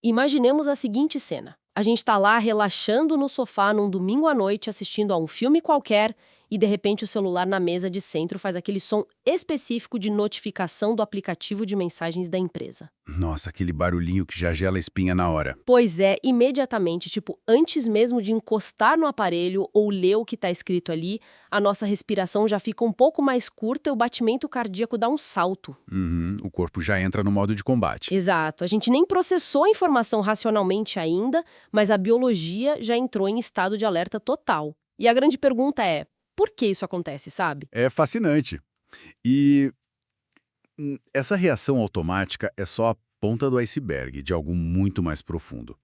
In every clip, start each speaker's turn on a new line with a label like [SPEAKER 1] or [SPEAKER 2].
[SPEAKER 1] Imaginemos a seguinte cena. A gente está lá relaxando no sofá num domingo à noite assistindo a um filme qualquer e de repente o celular na mesa de centro faz aquele som específico de notificação do aplicativo de mensagens da empresa.
[SPEAKER 2] Nossa, aquele barulhinho que já gela a espinha na hora.
[SPEAKER 1] Pois é, imediatamente, tipo, antes mesmo de encostar no aparelho ou ler o que está escrito ali, a nossa respiração já fica um pouco mais curta e o batimento cardíaco dá um salto.
[SPEAKER 2] Uhum, o corpo já entra no modo de combate.
[SPEAKER 1] Exato, a gente nem processou a informação racionalmente ainda, mas a biologia já entrou em estado de alerta total. E a grande pergunta é, por que isso acontece, sabe?
[SPEAKER 2] É fascinante. E essa reação automática é só a ponta do iceberg de algo muito mais profundo.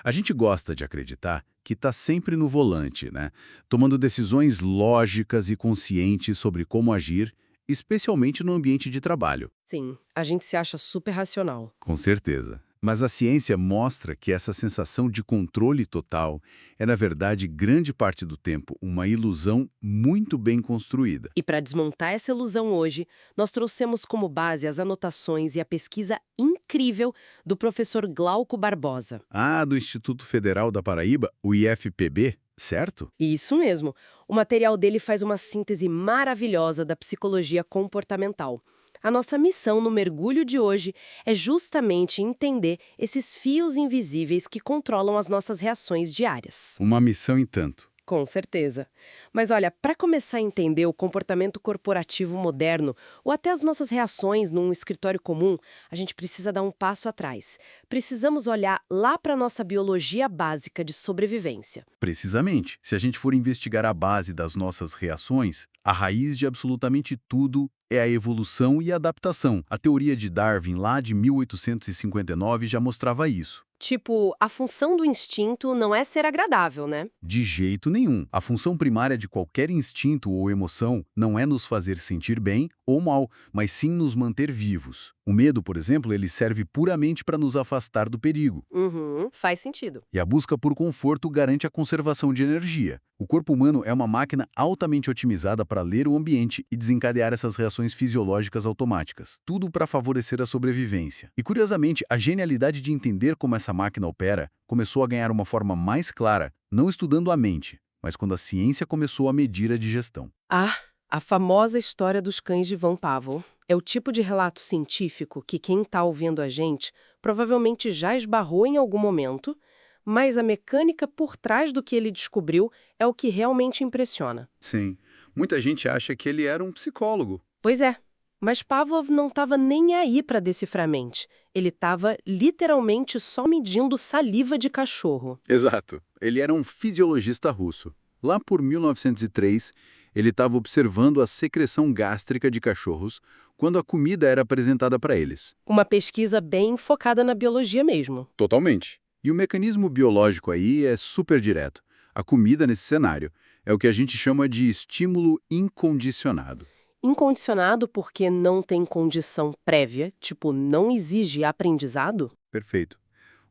[SPEAKER 2] A gente gosta de acreditar que está sempre no volante, né? Tomando decisões lógicas e conscientes sobre como agir, especialmente no ambiente de trabalho.
[SPEAKER 1] Sim, a gente se acha super racional.
[SPEAKER 2] Com certeza. Mas a ciência mostra que essa sensação de controle total é, na verdade, grande parte do tempo, uma ilusão muito bem construída.
[SPEAKER 1] E para desmontar essa ilusão hoje, nós trouxemos como base as anotações e a pesquisa incrível do professor Glauco Barbosa.
[SPEAKER 2] Ah, do Instituto Federal da Paraíba, o IFPB, certo?
[SPEAKER 1] Isso mesmo. O material dele faz uma síntese maravilhosa da psicologia comportamental. A nossa missão no mergulho de hoje é justamente entender esses fios invisíveis que controlam as nossas reações diárias.
[SPEAKER 2] Uma missão em tanto.
[SPEAKER 1] Com certeza. Mas olha, para começar a entender o comportamento corporativo moderno ou até as nossas reações num escritório comum, a gente precisa dar um passo atrás. Precisamos olhar lá para a nossa biologia básica de sobrevivência.
[SPEAKER 2] Precisamente, se a gente for investigar a base das nossas reações, a raiz de absolutamente tudo é a evolução e a adaptação. A teoria de Darwin, lá de 1859, já mostrava isso.
[SPEAKER 1] Tipo, a função do instinto não é ser agradável, né?
[SPEAKER 2] De jeito nenhum. A função primária de qualquer instinto ou emoção não é nos fazer sentir bem ou mal, mas sim nos manter vivos. O medo, por exemplo, ele serve puramente para nos afastar do perigo.
[SPEAKER 1] Uhum, faz sentido.
[SPEAKER 2] E a busca por conforto garante a conservação de energia. O corpo humano é uma máquina altamente otimizada para ler o ambiente e desencadear essas reações fisiológicas automáticas. Tudo para favorecer a sobrevivência. E, curiosamente, a genialidade de entender como essa máquina opera começou a ganhar uma forma mais clara, não estudando a mente, mas quando a ciência começou a medir a digestão.
[SPEAKER 1] Ah, a famosa história dos cães de Von Pavlov. É o tipo de relato científico que quem está ouvindo a gente provavelmente já esbarrou em algum momento, mas a mecânica por trás do que ele descobriu é o que realmente impressiona.
[SPEAKER 2] Sim. Muita gente acha que ele era um psicólogo.
[SPEAKER 1] Pois é, mas Pavlov não estava nem aí para decifrar a mente. Ele estava literalmente só medindo saliva de cachorro.
[SPEAKER 2] Exato. Ele era um fisiologista russo. Lá por 1903, ele estava observando a secreção gástrica de cachorros quando a comida era apresentada para eles.
[SPEAKER 1] Uma pesquisa bem focada na biologia mesmo.
[SPEAKER 2] Totalmente. E o mecanismo biológico aí é super direto. A comida nesse cenário é o que a gente chama de estímulo incondicionado.
[SPEAKER 1] Incondicionado porque não tem condição prévia, tipo, não exige aprendizado?
[SPEAKER 2] Perfeito.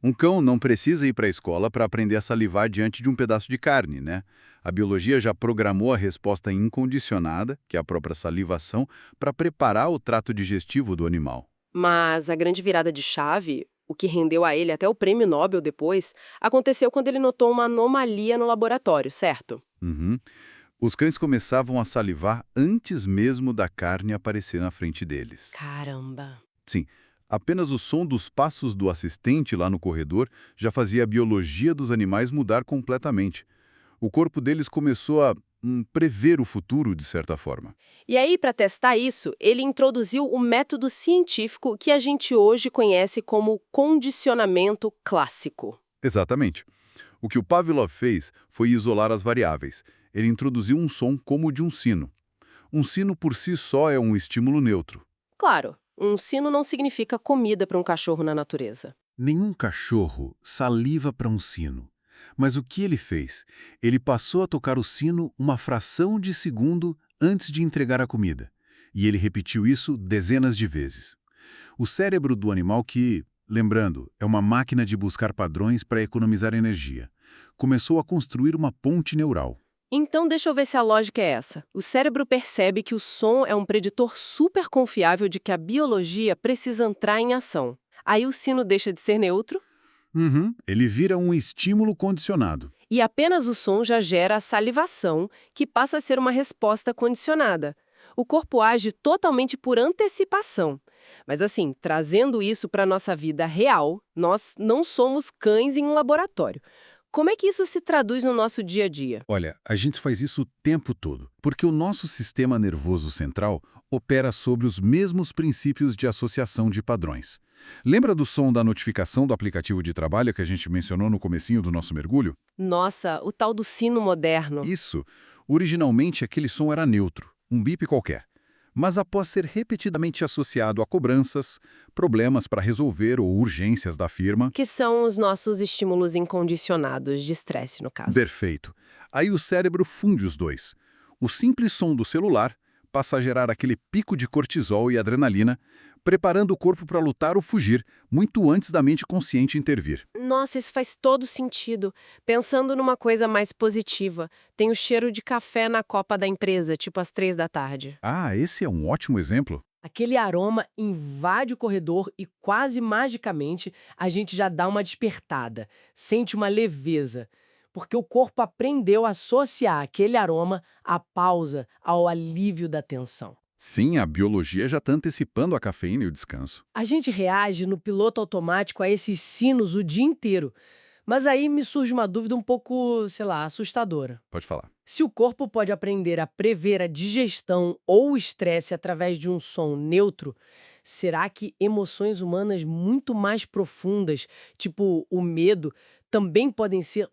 [SPEAKER 2] Um cão não precisa ir para a escola para aprender a salivar diante de um pedaço de carne, né? A biologia já programou a resposta incondicionada, que é a própria salivação, para preparar o trato digestivo do animal.
[SPEAKER 1] Mas a grande virada de chave, o que rendeu a ele até o prêmio Nobel depois, aconteceu quando ele notou uma anomalia no laboratório, certo?
[SPEAKER 2] Uhum. Os cães começavam a salivar antes mesmo da carne aparecer na frente deles.
[SPEAKER 1] Caramba!
[SPEAKER 2] Sim, apenas o som dos passos do assistente lá no corredor já fazia a biologia dos animais mudar completamente. O corpo deles começou a prever o futuro, de certa forma.
[SPEAKER 1] E aí, para testar isso, ele introduziu o método científico que a gente hoje conhece como condicionamento clássico.
[SPEAKER 2] Exatamente. O que o Pavlov fez foi isolar as variáveis. Ele introduziu um som como o de um sino. Um sino por si só é um estímulo neutro.
[SPEAKER 1] Claro, um sino não significa comida para um cachorro na natureza.
[SPEAKER 2] Nenhum cachorro saliva para um sino. Mas o que ele fez? Ele passou a tocar o sino uma fração de segundo antes de entregar a comida. E ele repetiu isso dezenas de vezes. O cérebro do animal que, lembrando, é uma máquina de buscar padrões para economizar energia, começou a construir uma ponte neural.
[SPEAKER 1] Então, deixa eu ver se a lógica é essa. O cérebro percebe que o som é um preditor super confiável de que a biologia precisa entrar em ação. Aí o sino deixa de ser neutro?
[SPEAKER 2] Ele vira um estímulo condicionado.
[SPEAKER 1] E apenas o som já gera a salivação, que passa a ser uma resposta condicionada. O corpo age totalmente por antecipação. Mas assim, trazendo isso para a nossa vida real, nós não somos cães em um laboratório. Como é que isso se traduz no nosso dia a dia?
[SPEAKER 2] Olha, a gente faz isso o tempo todo, porque o nosso sistema nervoso central opera sobre os mesmos princípios de associação de padrões. Lembra do som da notificação do aplicativo de trabalho que a gente mencionou no comecinho do nosso mergulho?
[SPEAKER 1] Nossa, o tal do sino moderno.
[SPEAKER 2] Isso. Originalmente, aquele som era neutro, um bip qualquer. Mas após ser repetidamente associado a cobranças, problemas para resolver ou urgências da firma...
[SPEAKER 1] Que são os nossos estímulos incondicionados de estresse, no caso.
[SPEAKER 2] Perfeito. Aí o cérebro funde os dois. O simples som do celular passa a gerar aquele pico de cortisol e adrenalina, preparando o corpo para lutar ou fugir, muito antes da mente consciente intervir.
[SPEAKER 1] Nossa, isso faz todo sentido. Pensando numa coisa mais positiva, tem o cheiro de café na copa da empresa, tipo às 3 da tarde.
[SPEAKER 2] Ah, esse é um ótimo exemplo.
[SPEAKER 3] Aquele aroma invade o corredor e quase magicamente a gente já dá uma despertada, sente uma leveza, porque o corpo aprendeu a associar aquele aroma à pausa, ao alívio da tensão.
[SPEAKER 2] Sim, a biologia já está antecipando a cafeína e o descanso.
[SPEAKER 3] A gente reage no piloto automático a esses sinos o dia inteiro, mas aí me surge uma dúvida um pouco, sei lá, assustadora.
[SPEAKER 2] Pode falar.
[SPEAKER 3] Se o corpo pode aprender a prever a digestão ou o estresse através de um som neutro, será que emoções humanas muito mais profundas, tipo o medo, também podem ser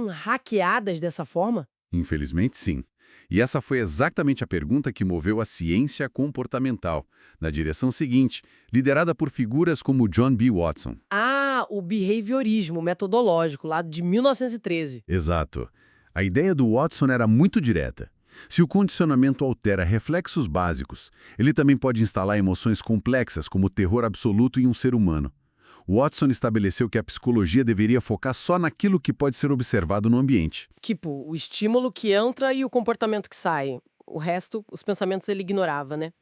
[SPEAKER 3] hackeadas dessa forma?
[SPEAKER 2] Infelizmente, sim. E essa foi exatamente a pergunta que moveu a ciência comportamental, na direção seguinte, liderada por figuras como John B. Watson.
[SPEAKER 3] Ah, o behaviorismo metodológico, lá de 1913.
[SPEAKER 2] Exato. A ideia do Watson era muito direta. Se o condicionamento altera reflexos básicos, ele também pode instalar emoções complexas, como o terror absoluto em um ser humano. Watson estabeleceu que a psicologia deveria focar só naquilo que pode ser observado no ambiente.
[SPEAKER 3] Tipo, o estímulo que entra e o comportamento que sai. O resto, os pensamentos ele ignorava, né?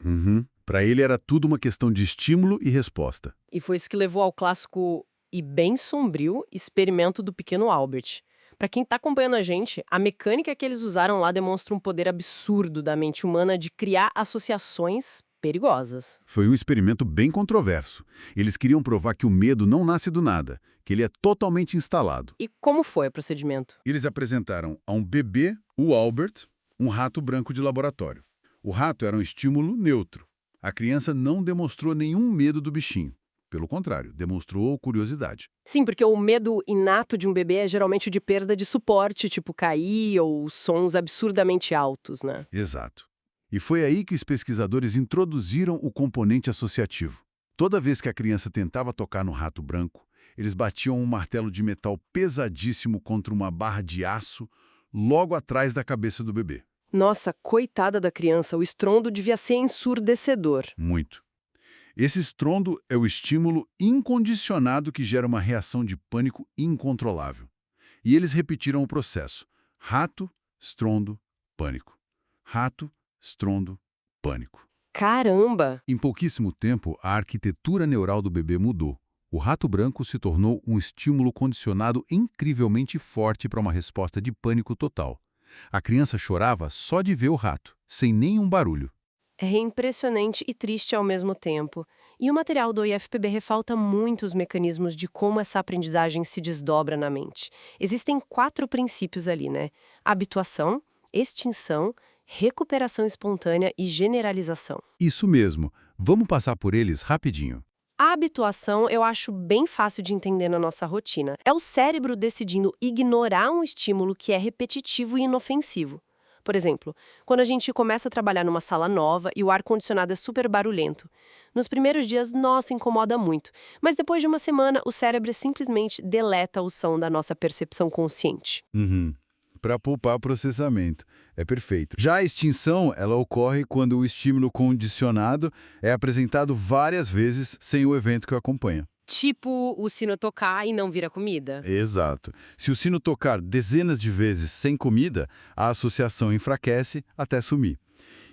[SPEAKER 2] Para ele era tudo uma questão de estímulo e resposta.
[SPEAKER 1] E foi isso que levou ao clássico e bem sombrio experimento do pequeno Albert. Para quem está acompanhando a gente, a mecânica que eles usaram lá demonstra um poder absurdo da mente humana de criar associações perigosas.
[SPEAKER 2] Foi um experimento bem controverso. Eles queriam provar que o medo não nasce do nada, que ele é totalmente instalado.
[SPEAKER 1] E como foi o procedimento?
[SPEAKER 2] Eles apresentaram a um bebê, o Albert, um rato branco de laboratório. O rato era um estímulo neutro. A criança não demonstrou nenhum medo do bichinho. Pelo contrário, demonstrou curiosidade.
[SPEAKER 1] Sim, porque o medo inato de um bebê é geralmente o de perda de suporte, tipo cair ou sons absurdamente altos, né?
[SPEAKER 2] Exato. E foi aí que os pesquisadores introduziram o componente associativo. Toda vez que a criança tentava tocar no rato branco, eles batiam um martelo de metal pesadíssimo contra uma barra de aço logo atrás da cabeça do bebê.
[SPEAKER 1] Nossa, coitada da criança, o estrondo devia ser ensurdecedor.
[SPEAKER 2] Muito. Esse estrondo é o estímulo incondicionado que gera uma reação de pânico incontrolável. E eles repetiram o processo. Rato, estrondo, pânico. Rato, estrondo, pânico.
[SPEAKER 1] Caramba!
[SPEAKER 2] Em pouquíssimo tempo, a arquitetura neural do bebê mudou. O rato branco se tornou um estímulo condicionado incrivelmente forte para uma resposta de pânico total. A criança chorava só de ver o rato, sem nenhum barulho.
[SPEAKER 1] É impressionante e triste ao mesmo tempo. E o material do IFPB refalta muito os mecanismos de como essa aprendizagem se desdobra na mente. Existem 4 princípios ali, né? Habituação, extinção, recuperação espontânea e generalização.
[SPEAKER 2] Isso mesmo. Vamos passar por eles rapidinho.
[SPEAKER 1] A habituação eu acho bem fácil de entender na nossa rotina. É o cérebro decidindo ignorar um estímulo que é repetitivo e inofensivo. Por exemplo, quando a gente começa a trabalhar numa sala nova e o ar-condicionado é super barulhento. Nos primeiros dias, nossa, incomoda muito. Mas depois de uma semana, o cérebro simplesmente deleta o som da nossa percepção consciente.
[SPEAKER 2] Para poupar processamento. É perfeito. Já a extinção, ela ocorre quando o estímulo condicionado é apresentado várias vezes sem o evento que o acompanha.
[SPEAKER 1] Tipo o sino tocar e não vira comida.
[SPEAKER 2] Exato. Se o sino tocar dezenas de vezes sem comida, a associação enfraquece até sumir.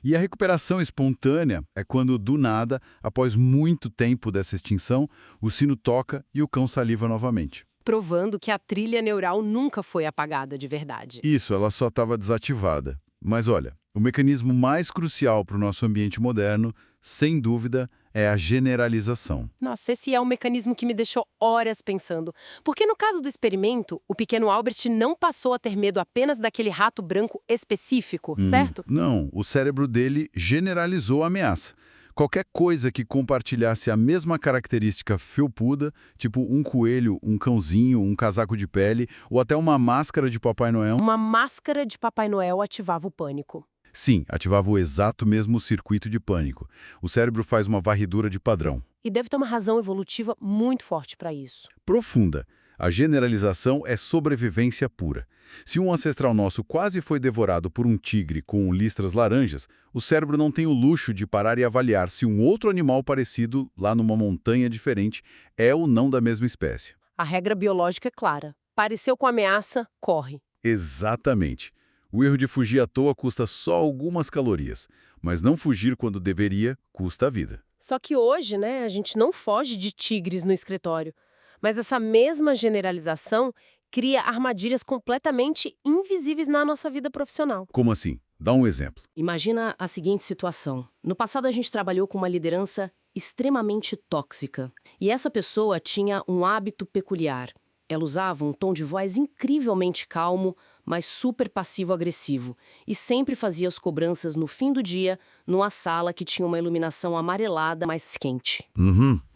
[SPEAKER 2] E a recuperação espontânea é quando, do nada, após muito tempo dessa extinção, o sino toca e o cão saliva novamente.
[SPEAKER 1] provando que a trilha neural nunca foi apagada de verdade.
[SPEAKER 2] Isso, ela só estava desativada. Mas olha, o mecanismo mais crucial para o nosso ambiente moderno, sem dúvida, é a generalização.
[SPEAKER 1] Nossa, esse é um mecanismo que me deixou horas pensando. Porque no caso do experimento, o pequeno Albert não passou a ter medo apenas daquele rato branco específico, certo?
[SPEAKER 2] Não, o cérebro dele generalizou a ameaça. Qualquer coisa que compartilhasse a mesma característica felpuda, tipo um coelho, um cãozinho, um casaco de pele ou até uma máscara de Papai Noel,
[SPEAKER 1] Uma máscara de Papai Noel ativava o pânico.
[SPEAKER 2] sim, ativava o exato mesmo circuito de pânico. O cérebro faz uma varredura de padrão.
[SPEAKER 1] E deve ter uma razão evolutiva muito forte para isso.
[SPEAKER 2] Profunda. A generalização é sobrevivência pura. Se um ancestral nosso quase foi devorado por um tigre com listras laranjas, o cérebro não tem o luxo de parar e avaliar se um outro animal parecido, lá numa montanha diferente, é ou não da mesma espécie.
[SPEAKER 1] A regra biológica é clara. Pareceu com ameaça, corre.
[SPEAKER 2] Exatamente. O erro de fugir à toa custa só algumas calorias, mas não fugir quando deveria custa a vida.
[SPEAKER 1] Só que hoje, né, a gente não foge de tigres no escritório. Mas essa mesma generalização cria armadilhas completamente invisíveis na nossa vida profissional.
[SPEAKER 2] Como assim? Dá um exemplo.
[SPEAKER 4] Imagina a seguinte situação. No passado, a gente trabalhou com uma liderança extremamente tóxica. E essa pessoa tinha um hábito peculiar. Ela usava um tom de voz incrivelmente calmo, mas super passivo-agressivo. E sempre fazia as cobranças no fim do dia, numa sala que tinha uma iluminação amarelada mais quente.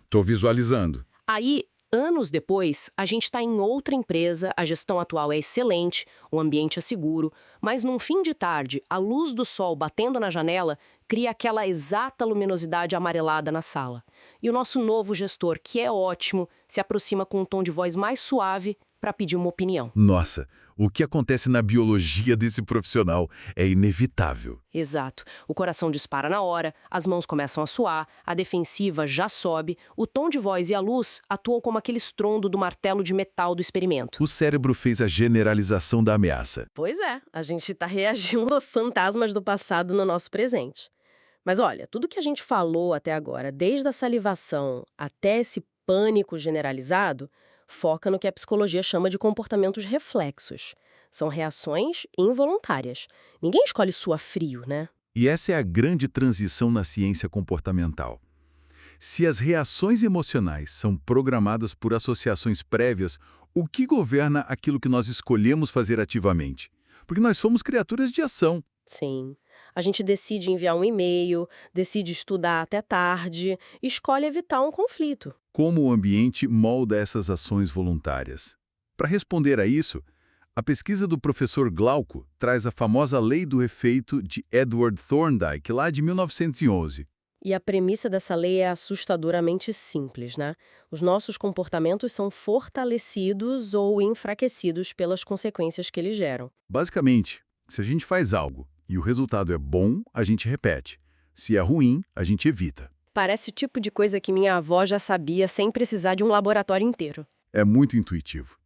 [SPEAKER 2] Tô visualizando.
[SPEAKER 4] Aí, anos depois, a gente está em outra empresa, a gestão atual é excelente, o ambiente é seguro, mas num fim de tarde, a luz do sol batendo na janela cria aquela exata luminosidade amarelada na sala. E o nosso novo gestor, que é ótimo, se aproxima com um tom de voz mais suave para pedir uma opinião.
[SPEAKER 2] Nossa, o que acontece na biologia desse profissional é inevitável.
[SPEAKER 4] Exato. O coração dispara na hora, as mãos começam a suar, a defensiva já sobe, o tom de voz e a luz atuam como aquele estrondo do martelo de metal do experimento.
[SPEAKER 2] O cérebro fez a generalização da ameaça.
[SPEAKER 1] Pois é, a gente está reagindo a fantasmas do passado no nosso presente. Mas olha, tudo que a gente falou até agora, desde a salivação até esse pânico generalizado, foca no que a psicologia chama de comportamentos reflexos. São reações involuntárias. Ninguém escolhe suar frio, né?
[SPEAKER 2] E essa é a grande transição na ciência comportamental. Se as reações emocionais são programadas por associações prévias, o que governa aquilo que nós escolhemos fazer ativamente? Porque nós somos criaturas de ação.
[SPEAKER 1] Sim. A gente decide enviar um e-mail, decide estudar até tarde, escolhe evitar um conflito.
[SPEAKER 2] Como o ambiente molda essas ações voluntárias? Para responder a isso, a pesquisa do professor Glauco traz a famosa lei do efeito de Edward Thorndike, lá de 1911.
[SPEAKER 1] E a premissa dessa lei é assustadoramente simples, né? Os nossos comportamentos são fortalecidos ou enfraquecidos pelas consequências que eles geram.
[SPEAKER 2] Basicamente, se a gente faz algo e o resultado é bom, a gente repete. Se é ruim, a gente evita.
[SPEAKER 1] Parece o tipo de coisa que minha avó já sabia sem precisar de um laboratório inteiro.
[SPEAKER 2] É muito intuitivo.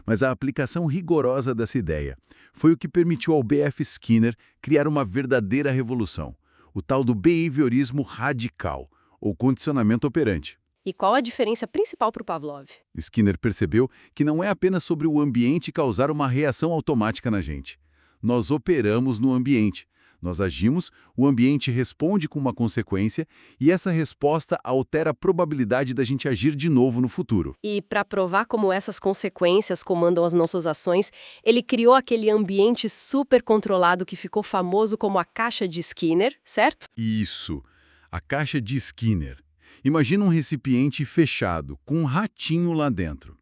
[SPEAKER 2] Mas a aplicação rigorosa dessa ideia foi o que permitiu ao B.F. Skinner criar uma verdadeira revolução, o tal do behaviorismo radical, ou condicionamento operante.
[SPEAKER 1] E qual a diferença principal para o Pavlov?
[SPEAKER 2] Skinner percebeu que não é apenas sobre o ambiente causar uma reação automática na gente. Nós operamos no ambiente. Nós agimos, o ambiente responde com uma consequência e essa resposta altera a probabilidade da gente agir de novo no futuro.
[SPEAKER 1] E para provar como essas consequências comandam as nossas ações, ele criou aquele ambiente super controlado que ficou famoso como a caixa de Skinner, certo?
[SPEAKER 2] Isso, a caixa de Skinner. Imagina um recipiente fechado, com um ratinho lá dentro.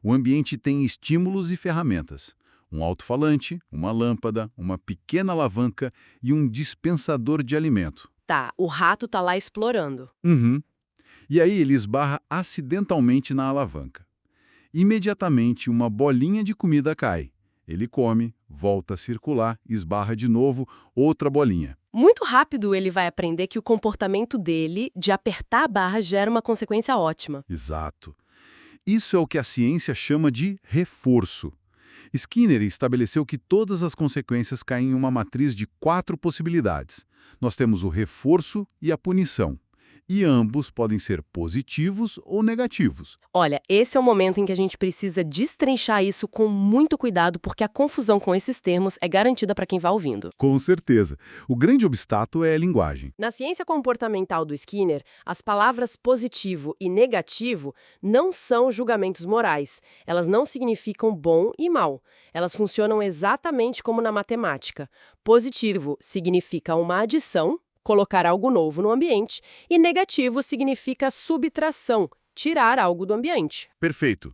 [SPEAKER 2] O ambiente tem estímulos e ferramentas. Um alto-falante, uma lâmpada, uma pequena alavanca e um dispensador de alimento.
[SPEAKER 1] Tá, o rato tá lá explorando.
[SPEAKER 2] E aí ele esbarra acidentalmente na alavanca. Imediatamente uma bolinha de comida cai. Ele come, volta a circular, esbarra de novo, outra bolinha.
[SPEAKER 1] Muito rápido ele vai aprender que o comportamento dele de apertar a barra gera uma consequência ótima.
[SPEAKER 2] Exato. Isso é o que a ciência chama de reforço. Skinner estabeleceu que todas as consequências caem em uma matriz de 4 possibilidades. Nós temos o reforço e a punição. E ambos podem ser positivos ou negativos.
[SPEAKER 1] Olha, esse é o momento em que a gente precisa destrinchar isso com muito cuidado, porque a confusão com esses termos é garantida para quem vai ouvindo.
[SPEAKER 2] Com certeza. O grande obstáculo é a linguagem.
[SPEAKER 1] Na ciência comportamental do Skinner, as palavras positivo e negativo não são julgamentos morais. Elas não significam bom e mal. Elas funcionam exatamente como na matemática. Positivo significa uma adição, colocar algo novo no ambiente, e negativo significa subtração, tirar algo do ambiente.
[SPEAKER 2] Perfeito.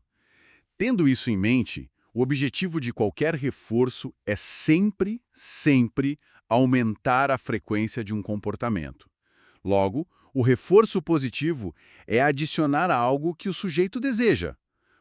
[SPEAKER 2] Tendo isso em mente, o objetivo de qualquer reforço é sempre aumentar a frequência de um comportamento. Logo, o reforço positivo é adicionar algo que o sujeito deseja,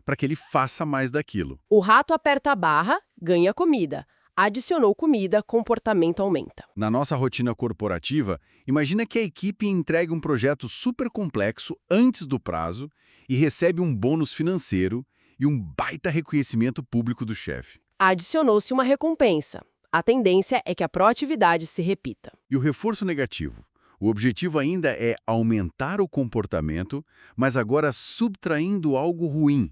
[SPEAKER 2] para que ele faça mais daquilo.
[SPEAKER 1] O rato aperta a barra, ganha comida. Adicionou comida, comportamento aumenta.
[SPEAKER 2] Na nossa rotina corporativa, imagina que a equipe entregue um projeto super complexo antes do prazo e recebe um bônus financeiro e um baita reconhecimento público do chefe.
[SPEAKER 1] Adicionou-se uma recompensa. A tendência é que a proatividade se repita.
[SPEAKER 2] E o reforço negativo? O objetivo ainda é aumentar o comportamento, mas agora subtraindo algo ruim.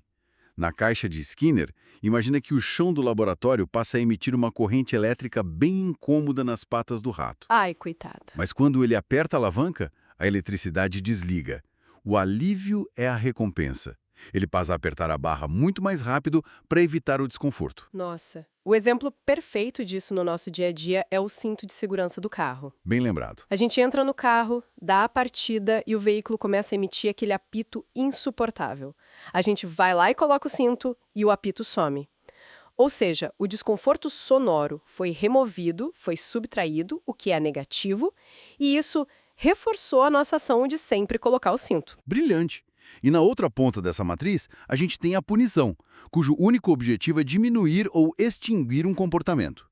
[SPEAKER 2] Na caixa de Skinner, imagina que o chão do laboratório passa a emitir uma corrente elétrica bem incômoda nas patas do rato.
[SPEAKER 1] Ai, coitado.
[SPEAKER 2] Mas quando ele aperta a alavanca, a eletricidade desliga. O alívio é a recompensa. Ele passa a apertar a barra muito mais rápido para evitar o desconforto.
[SPEAKER 1] Nossa. O exemplo perfeito disso no nosso dia a dia é o cinto de segurança do carro.
[SPEAKER 2] Bem lembrado.
[SPEAKER 1] A gente entra no carro, dá a partida e o veículo começa a emitir aquele apito insuportável. A gente vai lá e coloca o cinto e o apito some. Ou seja, o desconforto sonoro foi removido, foi subtraído, o que é negativo, e isso reforçou a nossa ação de sempre colocar o cinto.
[SPEAKER 2] Brilhante. E na outra ponta dessa matriz, a gente tem a punição, cujo único objetivo é diminuir ou extinguir um comportamento.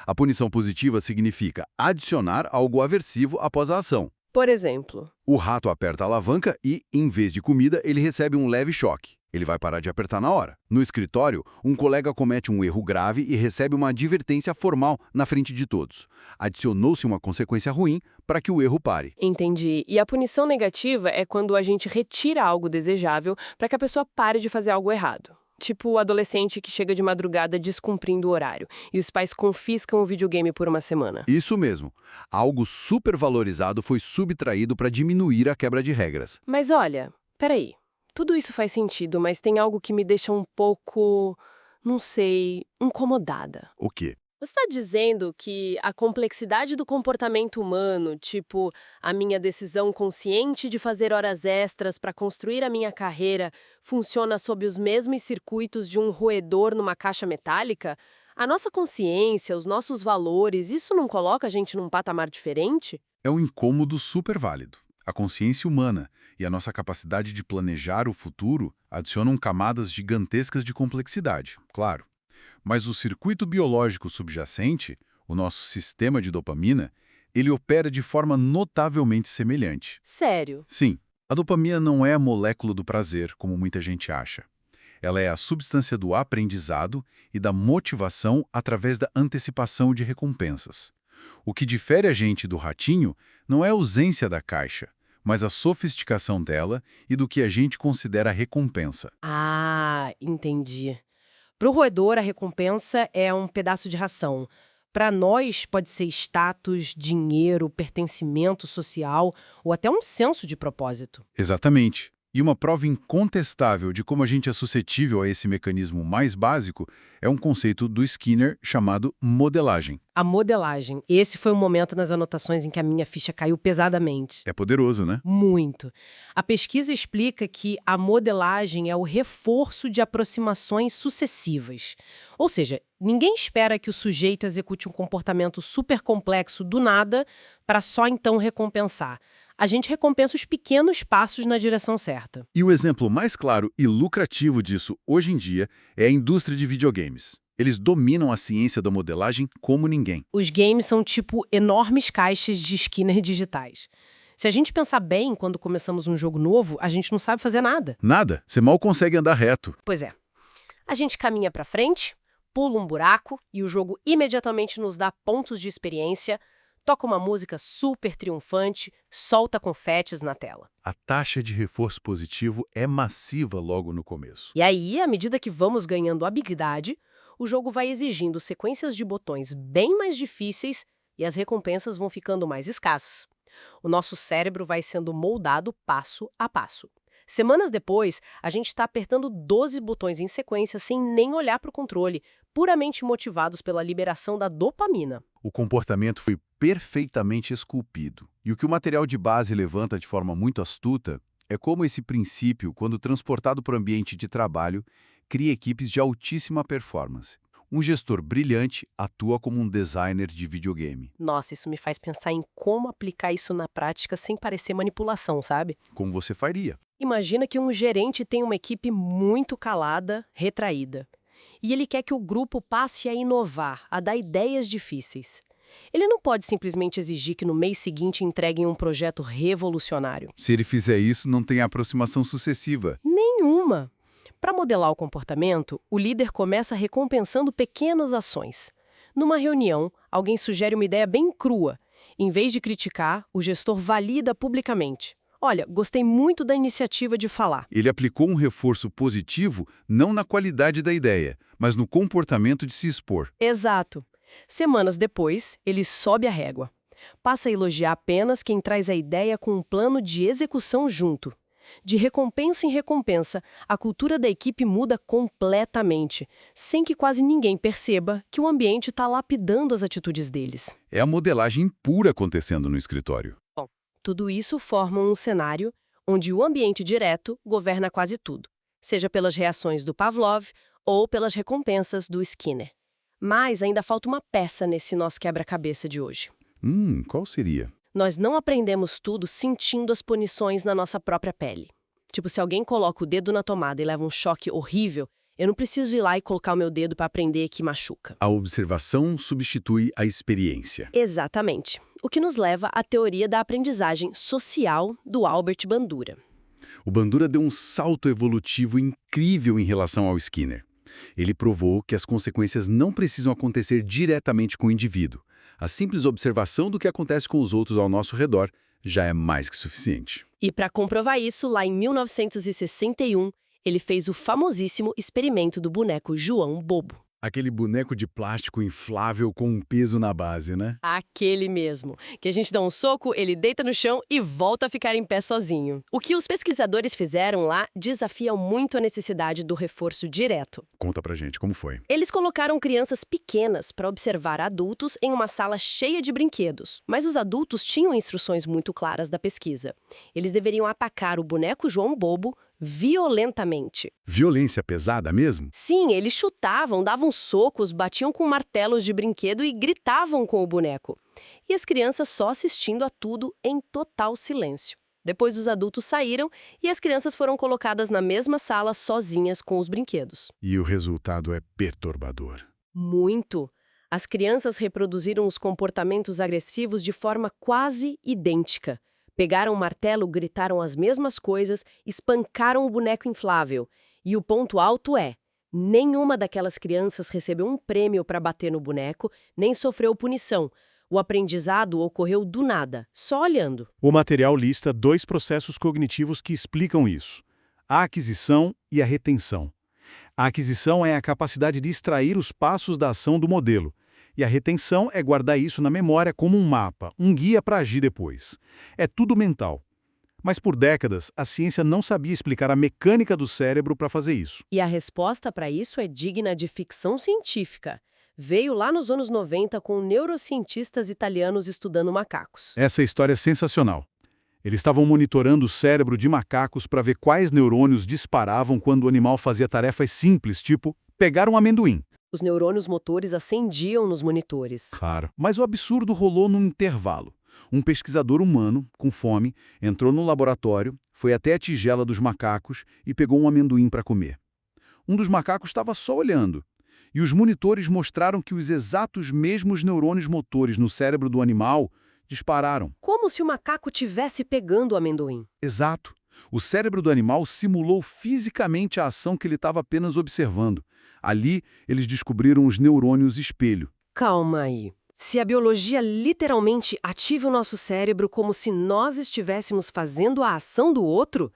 [SPEAKER 2] A punição positiva significa adicionar algo aversivo após a ação.
[SPEAKER 1] Por exemplo,
[SPEAKER 2] O rato aperta a alavanca e, em vez de comida, ele recebe um leve choque. Ele vai parar de apertar na hora. No escritório, um colega comete um erro grave e recebe uma advertência formal na frente de todos. Adicionou-se uma consequência ruim para que o erro pare.
[SPEAKER 1] entendi. E a punição negativa é quando a gente retira algo desejável para que a pessoa pare de fazer algo errado. Tipo o adolescente que chega de madrugada descumprindo o horário e os pais confiscam o videogame por uma semana.
[SPEAKER 2] Isso mesmo. Algo supervalorizado foi subtraído para diminuir a quebra de regras.
[SPEAKER 1] Mas olha, peraí. Tudo isso faz sentido, mas tem algo que me deixa um pouco, não sei, incomodada.
[SPEAKER 2] O quê?
[SPEAKER 1] Você está dizendo que a complexidade do comportamento humano, tipo a minha decisão consciente de fazer horas extras para construir a minha carreira, funciona sob os mesmos circuitos de um roedor numa caixa metálica? A nossa consciência, os nossos valores, isso não coloca a gente num patamar diferente?
[SPEAKER 2] É um incômodo super válido. A consciência humana e a nossa capacidade de planejar o futuro adicionam camadas gigantescas de complexidade, claro. Mas o circuito biológico subjacente, o nosso sistema de dopamina, ele opera de forma notavelmente semelhante.
[SPEAKER 1] Sério?
[SPEAKER 2] Sim, a dopamina não é a molécula do prazer, como muita gente acha. Ela é a substância do aprendizado e da motivação através da antecipação de recompensas. O que difere a gente do ratinho não é a ausência da caixa, mas a sofisticação dela e do que a gente considera recompensa.
[SPEAKER 1] Ah, entendi. Para o roedor, a recompensa é um pedaço de ração. Para nós, pode ser status, dinheiro, pertencimento social ou até um senso de propósito.
[SPEAKER 2] Exatamente. E uma prova incontestável de como a gente é suscetível a esse mecanismo mais básico é um conceito do Skinner chamado modelagem.
[SPEAKER 1] A modelagem. Esse foi um momento nas anotações em que a minha ficha caiu pesadamente.
[SPEAKER 2] É poderoso, né?
[SPEAKER 1] Muito. A pesquisa explica que a modelagem é o reforço de aproximações sucessivas. Ou seja, ninguém espera que o sujeito execute um comportamento super complexo do nada para só então recompensar. A gente recompensa os pequenos passos na direção certa.
[SPEAKER 2] E o exemplo mais claro e lucrativo disso hoje em dia é a indústria de videogames. Eles dominam a ciência da modelagem como ninguém.
[SPEAKER 1] Os games são tipo enormes caixas de Skinner digitais. Se a gente pensar bem, quando começamos um jogo novo, a gente não sabe fazer nada.
[SPEAKER 2] Nada, você mal consegue andar reto.
[SPEAKER 1] Pois é. A gente caminha pra frente, pula um buraco e o jogo imediatamente nos dá pontos de experiência, toca uma música super triunfante, solta confetes na tela.
[SPEAKER 2] A taxa de reforço positivo é massiva logo no começo.
[SPEAKER 1] E aí, à medida que vamos ganhando habilidade, o jogo vai exigindo sequências de botões bem mais difíceis e as recompensas vão ficando mais escassas. O nosso cérebro vai sendo moldado passo a passo. Semanas depois, a gente está apertando 12 botões em sequência sem nem olhar para o controle, puramente motivados pela liberação da dopamina.
[SPEAKER 2] O comportamento foi perfeitamente esculpido. E o que o material de base levanta de forma muito astuta é como esse princípio, quando transportado para o ambiente de trabalho, cria equipes de altíssima performance. Um gestor brilhante atua como um designer de videogame.
[SPEAKER 1] Nossa, isso me faz pensar em como aplicar isso na prática sem parecer manipulação, sabe?
[SPEAKER 2] Como você faria?
[SPEAKER 1] Imagina que um gerente tem uma equipe muito calada, retraída. E ele quer que o grupo passe a inovar, a dar ideias difíceis. Ele não pode simplesmente exigir que no mês seguinte entreguem um projeto revolucionário.
[SPEAKER 2] Se ele fizer isso, não tem aproximação sucessiva.
[SPEAKER 1] Nenhuma! Para modelar o comportamento, o líder começa recompensando pequenas ações. Numa reunião, alguém sugere uma ideia bem crua. Em vez de criticar, o gestor valida publicamente. Olha, gostei muito da iniciativa de falar.
[SPEAKER 2] Ele aplicou um reforço positivo não na qualidade da ideia, mas no comportamento de se expor.
[SPEAKER 1] Exato. Semanas depois, ele sobe a régua. Passa a elogiar apenas quem traz a ideia com um plano de execução junto. De recompensa em recompensa, a cultura da equipe muda completamente, sem que quase ninguém perceba que o ambiente está lapidando as atitudes deles.
[SPEAKER 2] É a modelagem pura acontecendo no escritório.
[SPEAKER 1] Tudo isso forma um cenário onde o ambiente direto governa quase tudo, seja pelas reações do Pavlov ou pelas recompensas do Skinner. Mas ainda falta uma peça nesse nosso quebra-cabeça de hoje.
[SPEAKER 2] Qual seria?
[SPEAKER 1] Nós não aprendemos tudo sentindo as punições na nossa própria pele. Tipo, se alguém coloca o dedo na tomada e leva um choque horrível, eu não preciso ir lá e colocar o meu dedo para aprender que machuca.
[SPEAKER 2] A observação substitui a experiência.
[SPEAKER 1] Exatamente. O que nos leva à teoria da aprendizagem social do Albert Bandura.
[SPEAKER 2] O Bandura deu um salto evolutivo incrível em relação ao Skinner. Ele provou que as consequências não precisam acontecer diretamente com o indivíduo. A simples observação do que acontece com os outros ao nosso redor já é mais que suficiente.
[SPEAKER 1] E para comprovar isso, lá em 1961, ele fez o famosíssimo experimento do boneco João Bobo.
[SPEAKER 2] Aquele boneco de plástico inflável com um peso na base, né?
[SPEAKER 1] Aquele mesmo, que a gente dá um soco, ele deita no chão e volta a ficar em pé sozinho. O que os pesquisadores fizeram lá desafia muito a necessidade do reforço direto.
[SPEAKER 2] Conta pra gente como foi.
[SPEAKER 1] Eles colocaram crianças pequenas para observar adultos em uma sala cheia de brinquedos. Mas os adultos tinham instruções muito claras da pesquisa. Eles deveriam atacar o boneco João Bobo violentamente.
[SPEAKER 2] Violência pesada mesmo?
[SPEAKER 1] Sim, eles chutavam, davam socos, batiam com martelos de brinquedo e gritavam com o boneco. E as crianças só assistindo a tudo em total silêncio. Depois os adultos saíram e as crianças foram colocadas na mesma sala sozinhas com os brinquedos.
[SPEAKER 2] E o resultado é perturbador.
[SPEAKER 1] Muito! As crianças reproduziram os comportamentos agressivos de forma quase idêntica. Pegaram o martelo, gritaram as mesmas coisas, espancaram o boneco inflável. E o ponto alto é: nenhuma daquelas crianças recebeu um prêmio para bater no boneco, nem sofreu punição. O aprendizado ocorreu do nada, só olhando.
[SPEAKER 5] O material lista 2 processos cognitivos que explicam isso: a aquisição e a retenção. A aquisição é a capacidade de extrair os passos da ação do modelo. E a retenção é guardar isso na memória como um mapa, um guia para agir depois. É tudo mental. Mas por décadas, a ciência não sabia explicar a mecânica do cérebro para fazer isso.
[SPEAKER 1] E a resposta para isso é digna de ficção científica. Veio lá nos anos 90 com neurocientistas italianos estudando macacos.
[SPEAKER 5] Essa história é sensacional. Eles estavam monitorando o cérebro de macacos para ver quais neurônios disparavam quando o animal fazia tarefas simples, tipo pegar um amendoim.
[SPEAKER 1] Os neurônios motores acendiam nos monitores.
[SPEAKER 5] Claro. Mas o absurdo rolou num intervalo. Um pesquisador humano, com fome, entrou no laboratório, foi até a tigela dos macacos e pegou um amendoim para comer. Um dos macacos estava só olhando. E os monitores mostraram que os exatos mesmos neurônios motores no cérebro do animal dispararam.
[SPEAKER 1] Como se o macaco tivesse pegando o amendoim.
[SPEAKER 5] Exato. O cérebro do animal simulou fisicamente a ação que ele estava apenas observando. Ali, eles descobriram os neurônios espelho.
[SPEAKER 1] Calma aí. Se a biologia literalmente ativa o nosso cérebro como se nós estivéssemos fazendo a ação do outro,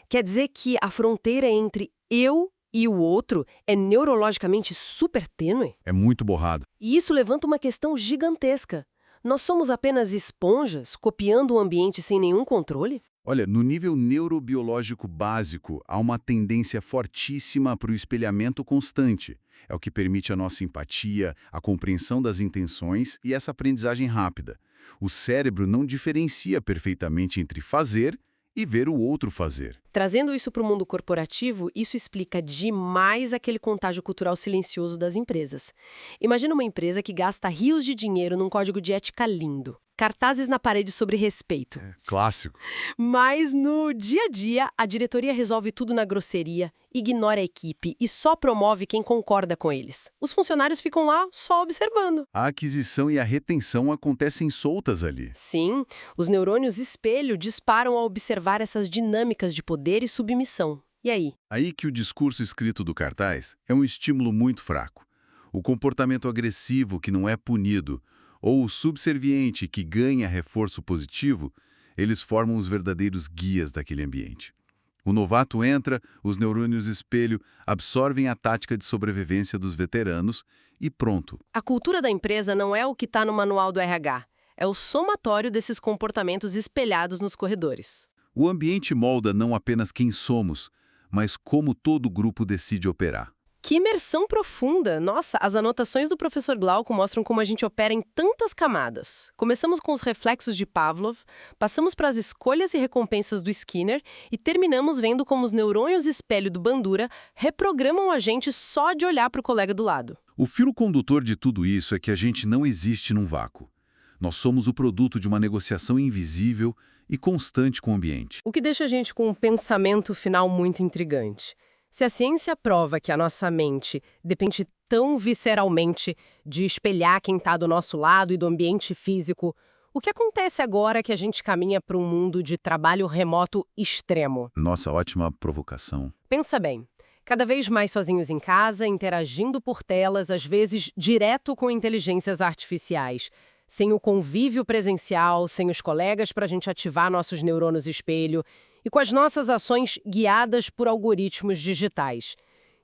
[SPEAKER 1] quer dizer que a fronteira entre eu e o outro é neurologicamente super tênue?
[SPEAKER 2] É muito borrado.
[SPEAKER 1] E isso levanta uma questão gigantesca. Nós somos apenas esponjas copiando o ambiente sem nenhum controle?
[SPEAKER 2] Olha, no nível neurobiológico básico, há uma tendência fortíssima para o espelhamento constante. É o que permite a nossa empatia, a compreensão das intenções e essa aprendizagem rápida. O cérebro não diferencia perfeitamente entre fazer e ver o outro fazer.
[SPEAKER 1] Trazendo isso para o mundo corporativo, isso explica demais aquele contágio cultural silencioso das empresas. Imagina uma empresa que gasta rios de dinheiro num código de ética lindo. Cartazes na parede sobre respeito.
[SPEAKER 2] Clássico.
[SPEAKER 1] Mas no dia a dia, a diretoria resolve tudo na grosseria, ignora a equipe e só promove quem concorda com eles. Os funcionários ficam lá só observando.
[SPEAKER 2] A aquisição e a retenção acontecem soltas ali.
[SPEAKER 1] Sim, os neurônios espelho disparam ao observar essas dinâmicas de poder e submissão. E aí?
[SPEAKER 2] Aí que o discurso escrito do cartaz é um estímulo muito fraco. O comportamento agressivo que não é punido, ou o subserviente que ganha reforço positivo, eles formam os verdadeiros guias daquele ambiente. O novato entra, os neurônios espelho absorvem a tática de sobrevivência dos veteranos e pronto.
[SPEAKER 1] A cultura da empresa não é o que está no manual do RH, é o somatório desses comportamentos espelhados nos corredores.
[SPEAKER 2] O ambiente molda não apenas quem somos, mas como todo o grupo decide operar.
[SPEAKER 1] Que imersão profunda! Nossa, as anotações do professor Glauco mostram como a gente opera em tantas camadas. Começamos com os reflexos de Pavlov, passamos para as escolhas e recompensas do Skinner e terminamos vendo como os neurônios espelho do Bandura reprogramam a gente só de olhar para o colega do lado.
[SPEAKER 2] O filo condutor de tudo isso é que a gente não existe num vácuo. Nós somos o produto de uma negociação invisível e constante com o ambiente.
[SPEAKER 1] O que deixa a gente com um pensamento final muito intrigante. Se a ciência prova que a nossa mente depende tão visceralmente de espelhar quem está do nosso lado e do ambiente físico, o que acontece agora que a gente caminha para um mundo de trabalho remoto extremo?
[SPEAKER 2] Nossa, ótima provocação.
[SPEAKER 1] Pensa bem, cada vez mais sozinhos em casa, interagindo por telas, às vezes direto com inteligências artificiais, sem o convívio presencial, sem os colegas para a gente ativar nossos neurônios espelho, e com as nossas ações guiadas por algoritmos digitais.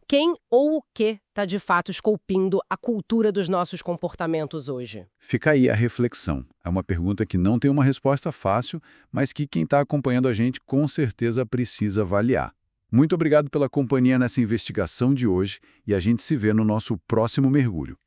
[SPEAKER 1] Quem ou o que está de fato esculpindo a cultura dos nossos comportamentos hoje?
[SPEAKER 2] Fica aí a reflexão. É uma pergunta que não tem uma resposta fácil, mas que quem está acompanhando a gente com certeza precisa avaliar. Muito obrigado pela companhia nessa investigação de hoje e a gente se vê no nosso próximo mergulho.